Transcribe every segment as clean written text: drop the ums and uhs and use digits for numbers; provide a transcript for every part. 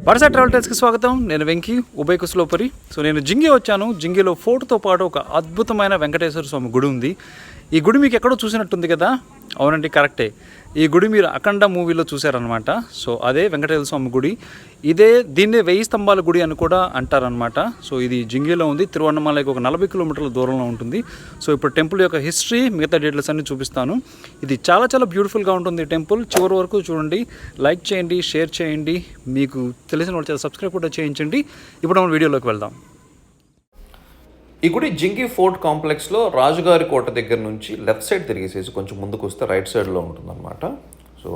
బటాసారి travel టైల్స్కి స్వాగతం. నేను వెంకీ, ఉభయ కుశలోపరి. సో నేను జింగీ వచ్చాను. జింగీలో ఫోర్ట్తో పాటు ఒక అద్భుతమైన వెంకటేశ్వర స్వామి గుడి ఉంది. ఈ గుడి మీకు ఎక్కడో చూసినట్టుంది కదా? అవునండి, కరెక్టే. ఈ గుడి మీరు అఖండ మూవీలో చూశారనమాట. సో అదే వెంకటేశ్వర స్వామి గుడి. దీన్నే 1000 స్తంభాల గుడి అని కూడా అంటారనమాట. సో ఇది జింగీలో ఉంది. తిరువన్నమలైకి ఒక 40 కిలోమీటర్ల దూరంలో ఉంటుంది. సో ఇప్పుడు టెంపుల్ యొక్క హిస్టరీ, మిగతా డీటెయిల్స్ అన్ని చూపిస్తాను. ఇది చాలా చాలా బ్యూటిఫుల్గా ఉంటుంది టెంపుల్. చివరి వరకు చూడండి, లైక్ చేయండి, షేర్ చేయండి, మీకు తెలిసిన వాళ్ళు చాలా సబ్స్క్రైబ్ కూడా చేయించండి. ఇప్పుడు మనం వీడియోలోకి వెళ్దాం. ఈ గుడి జింగీ ఫోర్ట్ కాంప్లెక్స్లో రాజుగారి కోట దగ్గర నుంచి లెఫ్ట్ సైడ్ తిరిగేసేసి కొంచెం ముందుకు వస్తే రైట్ సైడ్లో ఉంటుందన్నమాట. సో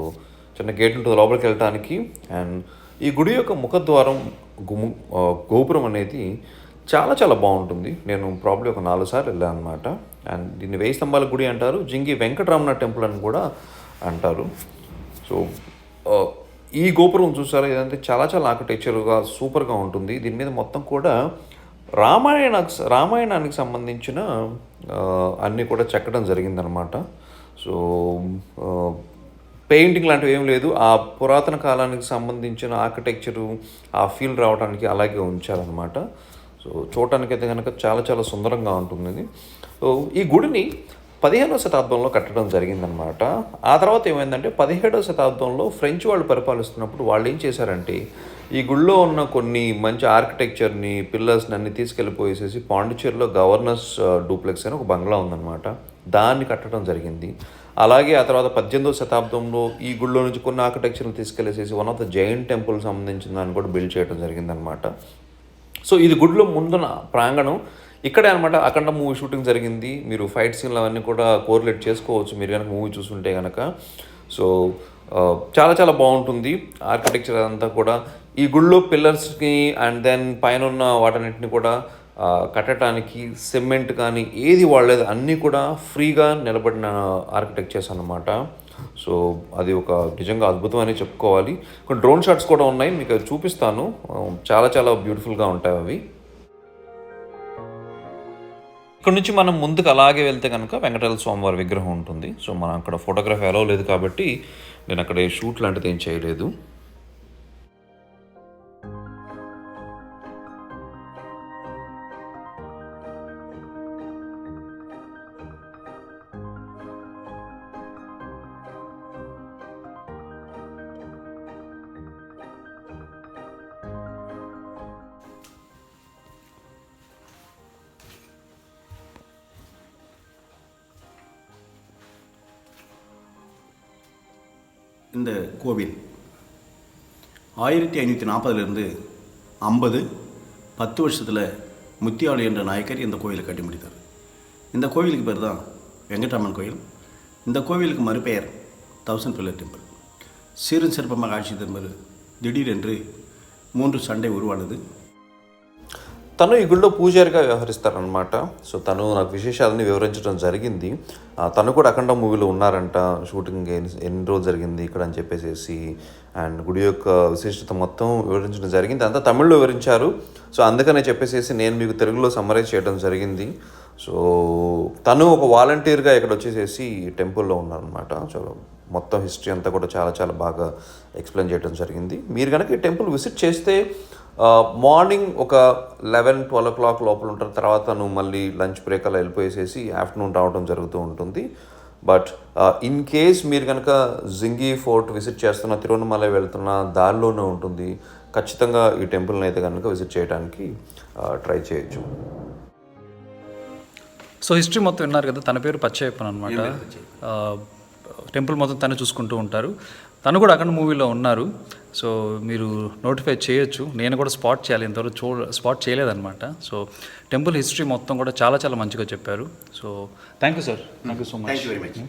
చిన్న గేట్ ఉంటుంది లోపలికి వెళ్ళటానికి. అండ్ ఈ గుడి యొక్క ముఖద్వారం గోపురం అనేది చాలా చాలా బాగుంటుంది. నేను ప్రాబ్లీ ఒక 4 సార్లు వెళ్ళాను అనమాట. అండ్ దీన్ని 1000 స్తంభాల గుడి అంటారు. జింగీ వెంకటరమణ టెంపుల్ అని కూడా అంటారు. సో ఈ గోపురం చూసారా, ఇదంటే చాలా చాలా ఆర్కిటెక్చర్గా సూపర్గా ఉంటుంది. దీని మీద మొత్తం కూడా రామాయణానికి సంబంధించిన అన్నీ కూడా చెక్కడం జరిగిందనమాట. సో పెయింటింగ్ లాంటివి ఏం లేదు, ఆ పురాతన కాలానికి సంబంధించిన ఆర్కిటెక్చరు ఆ ఫీల్ రావడానికి అలాగే ఉంచారనమాట. సో చూడటానికైతే కనుక చాలా చాలా సుందరంగా ఉంటుంది. సో ఈ గుడిని 15వ శతాబ్దంలో కట్టడం జరిగిందనమాట. ఆ తర్వాత ఏమైందంటే 17వ శతాబ్దంలో ఫ్రెంచ్ వాళ్ళు పరిపాలిస్తున్నప్పుడు వాళ్ళు ఏం చేశారంటే ఈ గుడిలో ఉన్న కొన్ని మంచి ఆర్కిటెక్చర్ని, పిల్లర్స్ని అన్ని తీసుకెళ్ళిపోయేసేసి పాండిచ్చేరిలో గవర్నర్స్ డూప్లెక్స్ అని ఒక బంగ్లా ఉందన్నమాట, దాన్ని కట్టడం జరిగింది. అలాగే ఆ తర్వాత 18వ శతాబ్దంలో ఈ గుడిలో నుంచి కొన్ని ఆర్కిటెక్చర్ని తీసుకెళ్ళేసేసి one of the giant temple సంబంధించిన దాన్ని కూడా బిల్డ్ చేయడం జరిగిందనమాట. సో ఇది గుడిలో ముందున ప్రాంగణం. ఇక్కడే అనమాట అఖండ మూవీ షూటింగ్ జరిగింది. మీరు ఫైట్ సీన్లు అవన్నీ కూడా కోరిలేట్ చేసుకోవచ్చు మీరు కనుక మూవీ చూస్తుంటే కనుక. సో చాలా చాలా బాగుంటుంది ఆర్కిటెక్చర్ అంతా కూడా. ఈ గుళ్ళో పిల్లర్స్కి అండ్ దెన్ పైన ఉన్న వాటన్నిటిని కూడా కట్టడానికి సిమెంట్ కానీ ఏది వాడలేదు, అన్నీ కూడా ఫ్రీగా నిలబడిన ఆర్కిటెక్చర్స్ అన్నమాట. సో అది ఒక నిజంగా అద్భుతం అని చెప్పుకోవాలి. కొన్ని డ్రోన్ షాట్స్ కూడా ఉన్నాయి, మీకు చూపిస్తాను. చాలా చాలా బ్యూటిఫుల్గా ఉంటాయి అవి. ఇక్కడ నుంచి మనం ముందుకు అలాగే వెళ్తే కనుక వెంకటేశ్వర స్వామివారి విగ్రహం ఉంటుంది. సో మనం అక్కడ ఫోటోగ్రఫీ అలౌ లేదు కాబట్టి నేను అక్కడ షూట్ లాంటిది ఏం చేయలేదు. இந்த கோவில் 1540 50 10 வருஷத்தில் முத்தியாளு என்ற நாயக்கர் இந்த கோவிலை கட்டி முடித்தார். இந்த கோவிலுக்கு பேர் தான் வெங்கட்ராமன் கோயில். இந்த கோவிலுக்கு மறுபெயர் 1000 பில்லர் டெம்பிள். சீரும் சிறப்பமாக ஆட்சி தரும்போது திடீரென்று 3 சண்டை உருவானது. తను ఈ గుడిలో పూజారిగా వ్యవహరిస్తారనమాట. సో తను నాకు విశేషాలని వివరించడం జరిగింది. తను కూడా అఖండ మూవీలో ఉన్నారంట. షూటింగ్ ఎన్ని రోజులు జరిగింది ఇక్కడ అని చెప్పేసి అండ్ గుడి యొక్క విశిష్టత మొత్తం వివరించడం జరిగింది. అంతా తమిళ్లో వివరించారు. సో అందుకనే చెప్పేసి నేను మీకు తెలుగులో సమ్మరైజ్ చేయడం జరిగింది. సో తను ఒక వాలంటీర్గా ఇక్కడ వచ్చేసేసి టెంపుల్లో ఉన్నారనమాట. సో మొత్తం హిస్టరీ అంతా కూడా చాలా చాలా బాగా ఎక్స్ప్లెయిన్ చేయడం జరిగింది. మీరు కనుక ఈ టెంపుల్ విజిట్ చేస్తే మార్నింగ్ ఒక 11-12 o'clock లోపల ఉంటారు. తర్వాత నువ్వు మళ్ళీ లంచ్ బ్రేక్ అలా వెళ్ళిపోయేసేసి ఆఫ్టర్నూన్ రావడం జరుగుతూ ఉంటుంది. బట్ ఇన్ కేస్ మీరు కనుక జింగీ ఫోర్ట్ విజిట్ చేస్తున్న, తిరువన్నమలై వెళ్తున్న దారిలోనే ఉంటుంది. ఖచ్చితంగా ఈ టెంపుల్ని అయితే కనుక విజిట్ చేయడానికి ట్రై చేయొచ్చు. సో హిస్టరీ మొత్తం విన్నారు కదా. తన పేరు పచ్చయ్యప్పన్ అనమాట. టెంపుల్ మొత్తం తను చూసుకుంటూ ఉంటారు. తను కూడా అఖండ మూవీలో ఉన్నారు. సో మీరు నోటిఫై చేయొచ్చు. నేను కూడా స్పాట్ చేయాలి, ఇంతవరకు స్పాట్ చేయలేదన్నమాట. సో టెంపుల్ హిస్టరీ మొత్తం కూడా చాలా చాలా మంచిగా చెప్పారు. So thank you sir, thank you so much. Thank you very much.